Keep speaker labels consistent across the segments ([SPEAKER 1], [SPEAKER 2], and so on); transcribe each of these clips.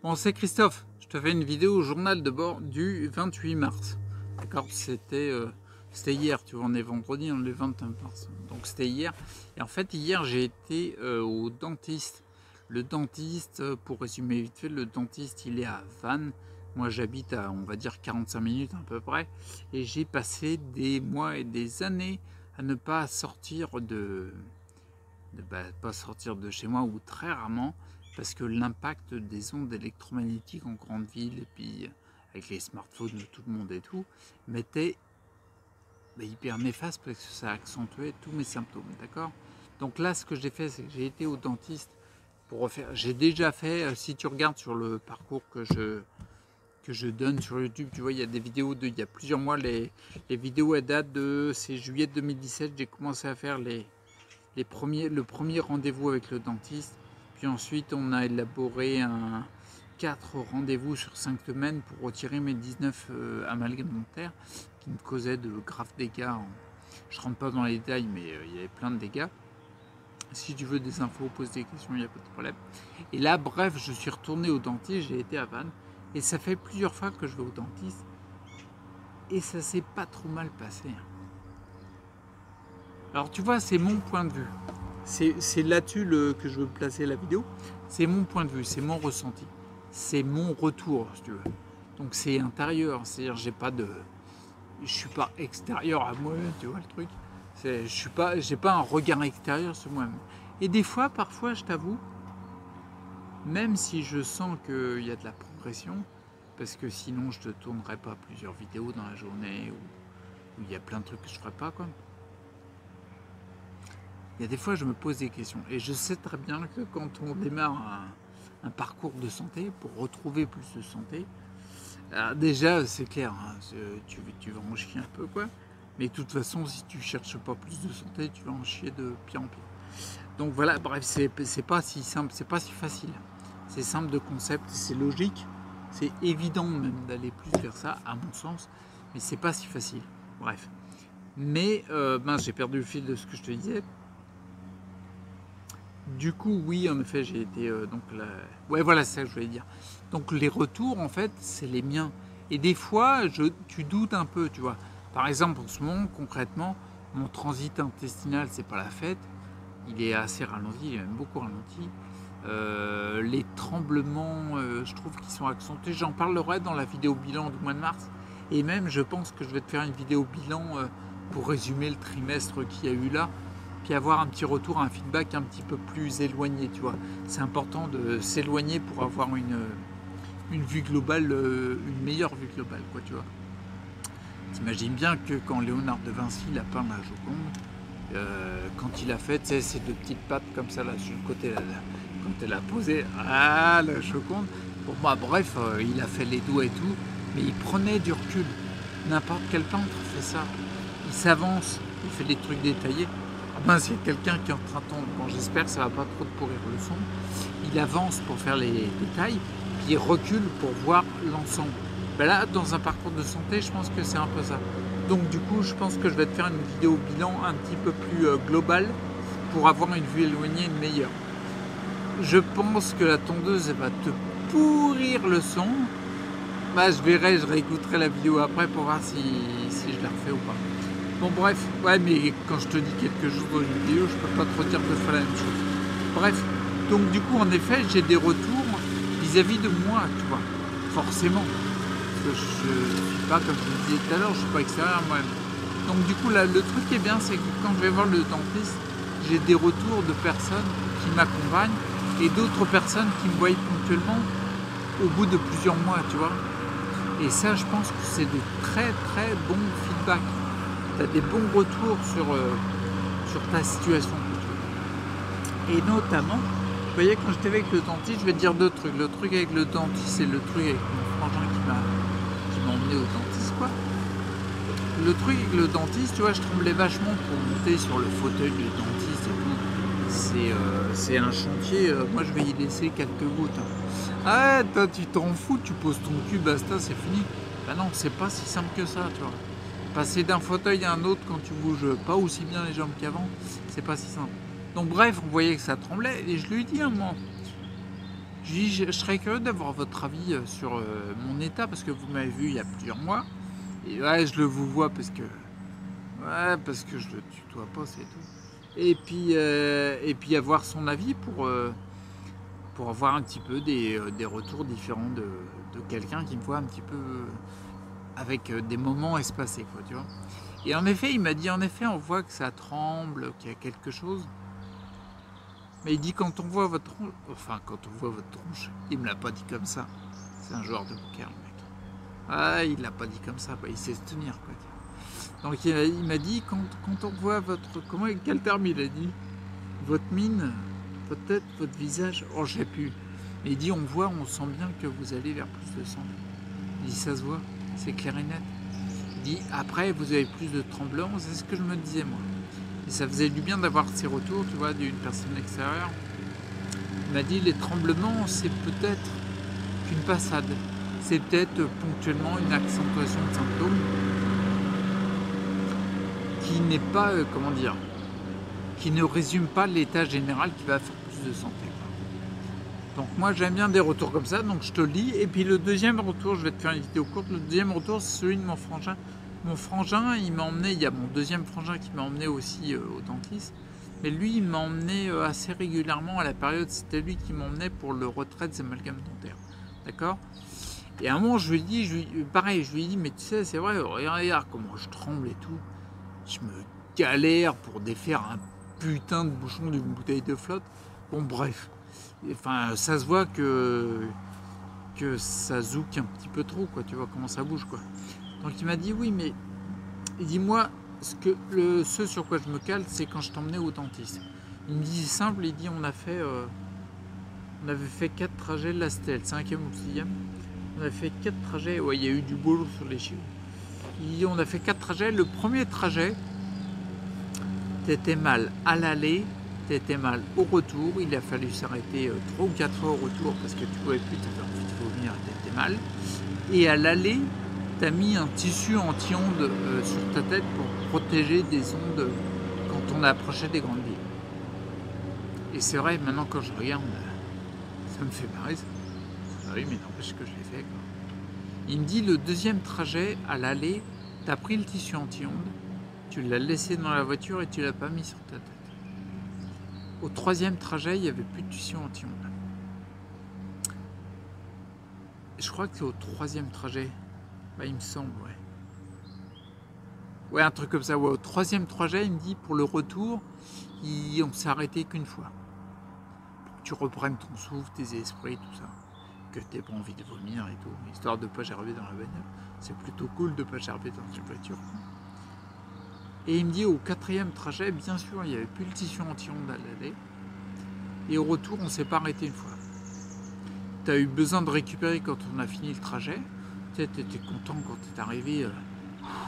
[SPEAKER 1] Bon, c'est Christophe, je te fais une vidéo au journal de bord du 28 mars. D'accord, c'était hier, tu vois, on est vendredi, on est le 21 mars. Donc c'était hier. Et en fait, hier, j'ai été au dentiste. Le dentiste, pour résumer vite fait, le dentiste, il est à Vannes. Moi, j'habite à, on va dire, 45 minutes à peu près. Et j'ai passé des mois et des années à ne pas sortir pas sortir de chez moi, ou très rarement, parce que l'impact des ondes électromagnétiques en grande ville, et puis avec les smartphones de tout le monde et tout, m'était hyper néfaste, parce que ça accentuait tous mes symptômes, d'accord. Donc là, ce que j'ai fait, c'est que j'ai été au dentiste pour refaire. J'ai déjà fait, si tu regardes sur le parcours que je donne sur YouTube, tu vois, il y a des vidéos il y a plusieurs mois, les vidéos, elles datent c'est juillet 2017, j'ai commencé à faire le premier rendez-vous avec le dentiste. Puis ensuite, on a élaboré 4 rendez-vous sur 5 semaines pour retirer mes 19 amalgames dentaires qui me causaient de graves dégâts. Je ne rentre pas dans les détails, mais il y avait plein de dégâts. Si tu veux des infos, pose des questions, il n'y a pas de problème. Et là, bref, je suis retourné au dentiste, j'ai été à Vannes. Et ça fait plusieurs fois que je vais au dentiste. Et ça s'est pas trop mal passé. Alors tu vois, c'est mon point de vue. C'est là-dessus que je veux placer la vidéo. C'est mon point de vue, c'est mon ressenti. C'est mon retour, si tu veux. Donc c'est intérieur, c'est-à-dire je suis pas extérieur à moi, tu vois le truc. J'ai pas un regard extérieur sur moi-même. Et des fois, parfois, je t'avoue, même si je sens qu'il y a de la progression, parce que sinon je ne te tournerai pas plusieurs vidéos dans la journée où il y a plein de trucs que je ferai pas, quoi. Il y a des fois, je me pose des questions. Et je sais très bien que quand on démarre un parcours de santé, pour retrouver plus de santé, alors déjà, c'est clair, hein, tu vas en chier un peu, quoi. Mais de toute façon, si tu cherches pas plus de santé, tu vas en chier de pire en pire. Donc voilà, bref, c'est pas si simple, c'est pas si facile. C'est simple de concept, c'est logique. C'est évident même d'aller plus vers ça, à mon sens. Mais c'est pas si facile. Bref. Mais j'ai perdu le fil de ce que je te disais. Du coup, oui, en effet, j'ai été ouais, voilà, c'est ça que je voulais dire. Donc les retours, en fait, c'est les miens. Et des fois, tu doutes un peu, tu vois. Par exemple, en ce moment, concrètement, mon transit intestinal, c'est pas la fête. Il est assez ralenti, il est même beaucoup ralenti. Les tremblements, je trouve qu'ils sont accentués. J'en parlerai dans la vidéo bilan du mois de mars. Et même, je pense que je vais te faire une vidéo bilan pour résumer le trimestre qu'il y a eu là. Puis avoir un petit retour, un feedback un petit peu plus éloigné, tu vois. C'est important de s'éloigner pour avoir une vue globale, une meilleure vue globale, quoi, tu vois. T'imagines bien que quand Léonard de Vinci il a peint la Joconde, quand il a fait, ces deux petites pattes comme ça, là, sur le côté, là, quand elle a posé, la Joconde, pour moi, bref, il a fait les doigts et tout, mais il prenait du recul. N'importe quel peintre fait ça. Il s'avance, il fait des trucs détaillés. C'est quelqu'un qui est en train de tomber. Bon, j'espère que ça va pas trop te pourrir le son. Il avance pour faire les détails, puis il recule pour voir l'ensemble. Là, dans un parcours de santé, je pense que c'est un peu ça. Donc du coup, je pense que je vais te faire une vidéo bilan un petit peu plus globale pour avoir une vue éloignée, une meilleure. Je pense que la tondeuse elle va te pourrir le son. Je verrai, je réécouterai la vidéo après pour voir si je la refais ou pas. Bon bref, ouais, mais quand je te dis quelque chose dans une vidéo, je peux pas trop dire deux fois la même chose. Bref, donc du coup en effet j'ai des retours vis-à-vis de moi, tu vois, forcément. Parce que je suis pas, comme je le disais tout à l'heure, je suis pas extérieur à moi-même. Donc du coup là, le truc qui est bien, c'est que quand je vais voir le dentiste, j'ai des retours de personnes qui m'accompagnent et d'autres personnes qui me voient ponctuellement au bout de plusieurs mois, tu vois. Et ça, je pense que c'est de très très bons feedbacks. Tu as des bons retours sur ta situation. Et notamment, vous voyez, quand j'étais avec le dentiste, je vais te dire deux trucs. Le truc avec le dentiste, c'est le truc avec mon frangin qui m'a emmené au dentiste, quoi. Le truc avec le dentiste, tu vois, je tremblais vachement pour monter sur le fauteuil du dentiste et tout. C'est un chantier, moi je vais y laisser quelques gouttes. Ah, toi tu t'en fous, tu poses ton cul, basta, c'est fini. Non, c'est pas si simple que ça, tu vois. Passer d'un fauteuil à un autre quand tu bouges pas aussi bien les jambes qu'avant, c'est pas si simple. Donc bref, on voyait que ça tremblait et je lui ai dit à un moment, Je lui dis, je serais curieux d'avoir votre avis sur mon état, parce que vous m'avez vu il y a plusieurs mois. Et ouais, je le vous vois parce que... Ouais, parce que je le tutoie pas, c'est tout. Et puis avoir son avis pour avoir un petit peu des retours différents de quelqu'un qui me voit un petit peu avec des moments espacés, quoi, tu vois. Et en effet, il m'a dit, en effet, on voit que ça tremble, qu'il y a quelque chose. Mais il dit, quand on voit votre tronche, enfin, quand on voit votre tronche, il me l'a pas dit comme ça. C'est un joueur de poker, le mec. Ah, il l'a pas dit comme ça, quoi. Il sait se tenir, quoi. Donc il m'a dit, quand on voit votre... Comment, quel terme il a dit? Votre mine, peut-être votre visage, oh, je sais plus. Mais il dit, on voit, on sent bien que vous allez vers plus de santé. Il dit, ça se voit, c'est clair et net. Il dit, après, vous avez plus de tremblements, c'est ce que je me disais, moi. Et ça faisait du bien d'avoir ces retours, tu vois, d'une personne extérieure. Il m'a dit, les tremblements, c'est peut-être qu'une passade. C'est peut-être ponctuellement une accentuation de symptômes qui n'est pas, comment dire, qui ne résume pas l'état général qui va faire plus de santé. Donc moi j'aime bien des retours comme ça, donc je te le lis. Et puis le deuxième retour, je vais te faire une vidéo courte, le deuxième retour c'est celui de mon frangin. Mon frangin, il m'a emmené, il y a mon deuxième frangin qui m'a emmené aussi au dentiste. Mais lui, il m'a emmené assez régulièrement à la période, c'était lui qui m'emmenait pour le retrait des amalgames dentaires. D'accord? Et à un moment, je lui ai dit, pareil, je lui ai dit, mais tu sais, c'est vrai, regarde comment je tremble et tout. Je me galère pour défaire un putain de bouchon d'une bouteille de flotte. Bon, bref. Enfin, ça se voit que ça zouk un petit peu trop, quoi. Tu vois comment ça bouge, quoi. Donc il m'a dit, oui, mais il dit, moi, ce sur quoi je me cale, c'est quand je t'emmenais au dentiste. Il me dit, c'est simple, il dit, on avait fait 4 trajets, là c'était le 5e ou le 6e. On avait fait 4 trajets, ouais, il y a eu du boulot sur les cheveux. Il dit, on a fait 4 trajets. Le premier trajet, t'étais mal à l'aller, t'étais mal au retour. Il a fallu s'arrêter 3 ou 4 heures au retour parce que tu pouvais plus, t'avais envie de vomir, t'étais mal. Et à l'aller, t'as mis un tissu anti-ondes sur ta tête pour protéger des ondes quand on approchait des grandes villes. Et c'est vrai, maintenant quand je regarde, ça me fait marrer ça. Ah oui, mais n'empêche que je l'ai fait, quoi. Il me dit, le deuxième trajet à l'aller, tu as pris le tissu anti-ondes, tu l'as laissé dans la voiture et tu l'as pas mis sur ta tête. Au troisième trajet, il n'y avait plus de tissu anti-ondes. Je crois que c'est au troisième trajet. Bah, il me semble, ouais. Ouais, un truc comme ça. Ouais, au troisième trajet, il me dit, pour le retour, on s'est arrêté qu'une fois. Pour que tu reprennes ton souffle, tes esprits, tout ça. Que tu n'aies pas envie de vomir et tout, histoire de ne pas gerber dans la bagnole. C'est plutôt cool de ne pas gerber dans une voiture. Et il me dit, au quatrième trajet, bien sûr, il n'y avait plus le tissu anti-ondes à l'aller. Et au retour, on ne s'est pas arrêté une fois. Tu as eu besoin de récupérer quand on a fini le trajet. Tu étais content quand tu es arrivé,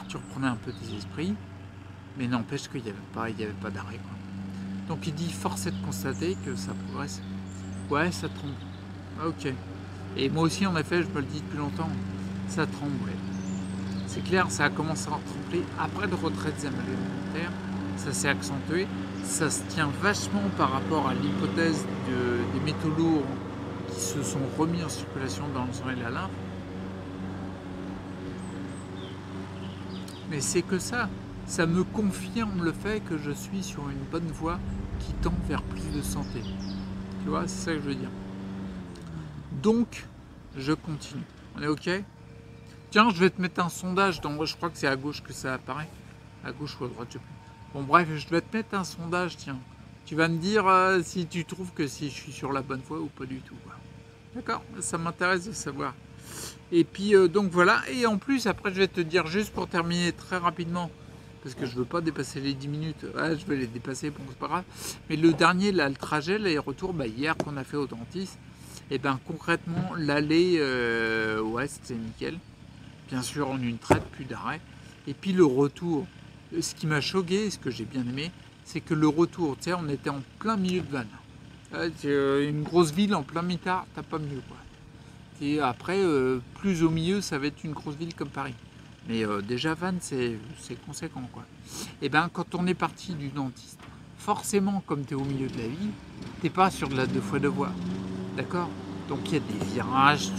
[SPEAKER 1] tu reprenais un peu tes esprits. Mais n'empêche qu'il n'y avait pas d'arrêt, quoi. Donc il dit, force est de constater que ça progresse. Ouais, ça trompe. Ah, ok. Et moi aussi, en effet, je me le dis depuis longtemps, ça tremble. Ouais. C'est clair, ça a commencé à trembler après le retrait des amalgames dentaires, ça s'est accentué, ça se tient vachement par rapport à l'hypothèse des métaux lourds qui se sont remis en circulation dans le sang et la lymphe. Mais c'est que ça me confirme le fait que je suis sur une bonne voie qui tend vers plus de santé. Tu vois, c'est ça que je veux dire. Donc, je continue. On est OK? Tiens, je vais te mettre un sondage. Je crois que c'est à gauche que ça apparaît. À gauche ou à droite, je sais plus. Bon, bref, je vais te mettre un sondage, tiens. Tu vas me dire si tu trouves que si je suis sur la bonne voie ou pas du tout. D'accord? Ça m'intéresse de savoir. Et puis, donc voilà. Et en plus, après, je vais te dire, juste pour terminer très rapidement, parce que je ne veux pas dépasser les 10 minutes. Ouais, je vais les dépasser, bon, c'est pas grave. Mais le dernier, là, le trajet, les retours, hier qu'on a fait au dentiste, et bien concrètement, l'aller, ouais, c'était nickel. Bien sûr, en une traite, plus d'arrêt. Et puis le retour, ce qui m'a choqué, ce que j'ai bien aimé, c'est que le retour, tu sais, on était en plein milieu de Vannes. Une grosse ville en plein mitard, t'as pas mieux, quoi. Et après, plus au milieu, ça va être une grosse ville comme Paris. Mais déjà, Vannes, c'est conséquent, quoi. Et bien, quand on est parti du dentiste, forcément, comme tu es au milieu de la ville, t'es pas sur de la 2x2 voies. D'accord? Donc il y a des virages,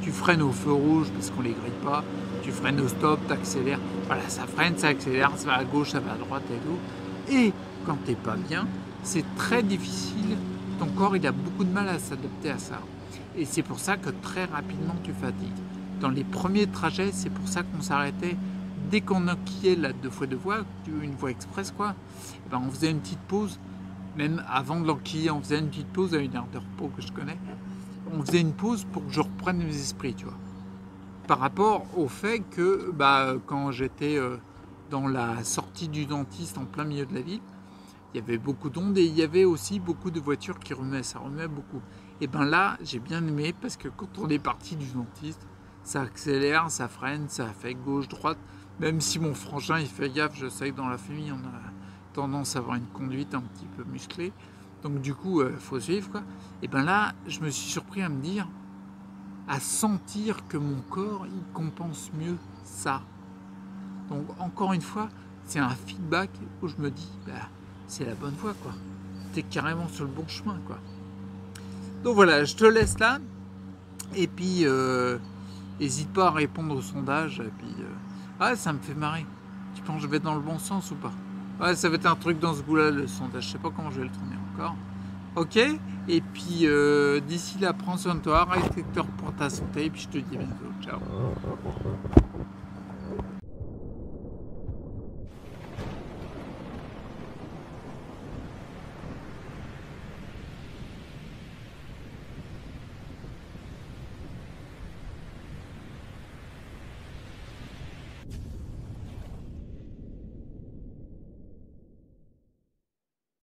[SPEAKER 1] tu freines au feu rouge parce qu'on les grille pas, tu freines au stop, tu accélères, voilà, ça freine, ça accélère, ça va à gauche, ça va à droite et tout. Et quand t'es pas bien, c'est très difficile, ton corps il a beaucoup de mal à s'adapter à ça. Et c'est pour ça que très rapidement tu fatigues. Dans les premiers trajets, c'est pour ça qu'on s'arrêtait. Dès qu'on enquillait la 2x2 voies, une voie express quoi, et ben on faisait une petite pause. Même avant de l'enquiller, on faisait une petite pause à une heure de repos que je connais. On faisait une pause pour que je reprenne mes esprits, tu vois. Par rapport au fait que quand j'étais dans la sortie du dentiste en plein milieu de la ville, il y avait beaucoup d'ondes et il y avait aussi beaucoup de voitures qui remuaient, ça remuait beaucoup. Et ben là, j'ai bien aimé parce que quand on est parti du dentiste, ça accélère, ça freine, ça fait gauche, droite. Même si mon frangin il fait gaffe, je sais que dans la famille on a tendance à avoir une conduite un petit peu musclée. Donc du coup, faut suivre quoi. Et ben là, je me suis surpris à me dire, à sentir que mon corps il compense mieux ça. Donc encore une fois, c'est un feedback où je me dis, c'est la bonne voie quoi. T'es carrément sur le bon chemin quoi. Donc voilà, je te laisse là. Et puis, n'hésite pas à répondre au sondage. Et puis, ça me fait marrer. Tu penses que je vais dans le bon sens ou pas? Ouais, ça va être un truc dans ce goût-là, le sondage. Je sais pas comment je vais le tourner encore. Ok. Et puis, d'ici là, prends soin de toi, respecteur pour ta santé. Et puis, je te dis à bientôt. Ciao.